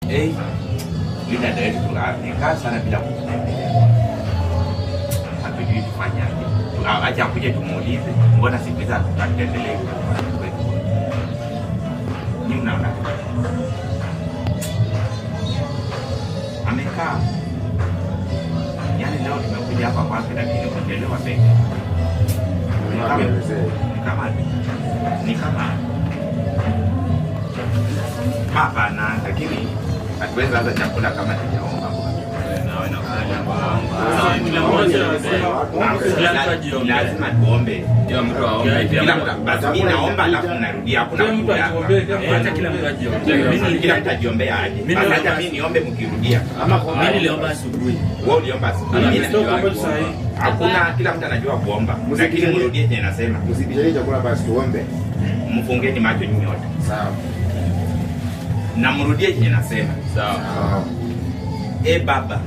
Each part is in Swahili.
Lina yetu tunakaa sana bila kutembelea. Hatujui tufanyaje. Acha kuja tumuulize, mbona siku hizi tutatembelea? Ni unaona? Amekaa. Yaani leo nimekuja hapa kwake lakini kuelewa peke. Ni kama hapana, lakini hatuwezi hata chakula kama tujaomba. Lazima tuombe. Kila mtu basi mimi naomba alafu narudia, hakuna kula. Hata kila mtu ajiombe. Kila mtu ajiombea aje. Basi hata mimi niombe mkirudia. Ama mimi niliomba asubuhi. Wewe uliomba asubuhi. Mimi niliomba. Hakuna, kila mtu anajua kuomba. Lakini mrudie tena nasema. Msibishanie chakula basi tuombe. Mfungeni macho nyinyi wote. Sawa. Na mrudie tena nasema. Sawa. Baba.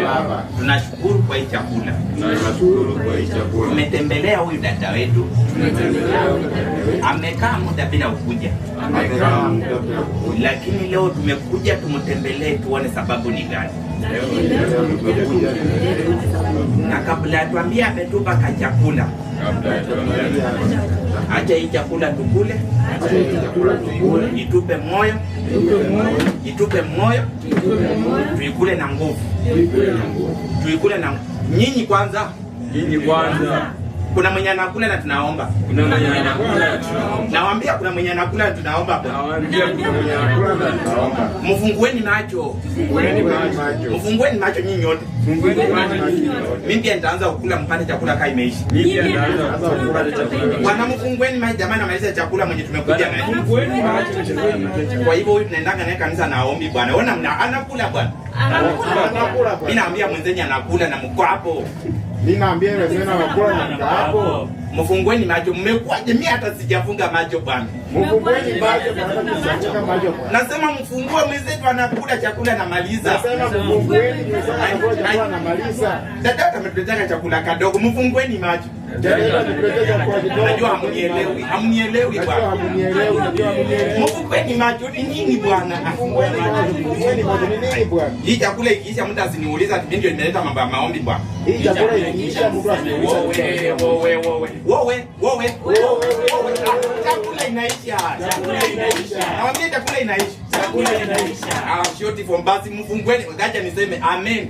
Baba. Tunashukuru kwa hii chakula. Tunashukuru kwa hii chakula. Tumetembelea huyu dada wetu. Amekaa muda bila kuja. Lakini leo tumekuja tumtembelee tuone sababu ni gani. Na kabla atuambie ametupa ka chakula. Acha hii chakula tukule. Itupe moyo. Itupe moyo. Tuikule na nguvu. Tuikule na nyinyi kwanza. Kuna mwenye anakula na tunaomba. Nawaambia kuna mwenye anakula na tunaomba. Mfungueni macho. Mfungueni macho nyinyi wote. Mimi pia nitaanza kukula mpande chakula kai imeishi. Bwana mfungueni macho jamani, amaliza chakula mwenye tumekuja naye. Kwa hivyo huyu tunaendanga naye kanisa na ombi bwana. Ona anakula bwana. Anakula. Mimi naambia mwenzenyi anakula na mko hapo. Mimi naambia wewe tena unakula na hapo. Mfungueni macho, mmekuaje? Mimi hata sijafunga macho bwana. Mfungueni macho bwana, msifunge macho bwana. Nasema mfungue, mwenzetu anakula chakula na maliza. Nasema mfungueni, anakula chakula na maliza. Dada ametuletea chakula kadogo, mfungueni macho. Najua hamunielewi. Hamunielewi bwana. Mfungueni macho ni nini bwana? Mfungueni macho ni nini bwana? Hii chakula ikiisha mtu asiniuliza ati mimi ndio nimeleta mambo ya maombi bwana. Hii chakula ikiisha mtu asiniuliza. Wewe. Chakula inaisha. Nawaambia chakula inaisha. Shoti from basi mfungueni, ngaja niseme amen.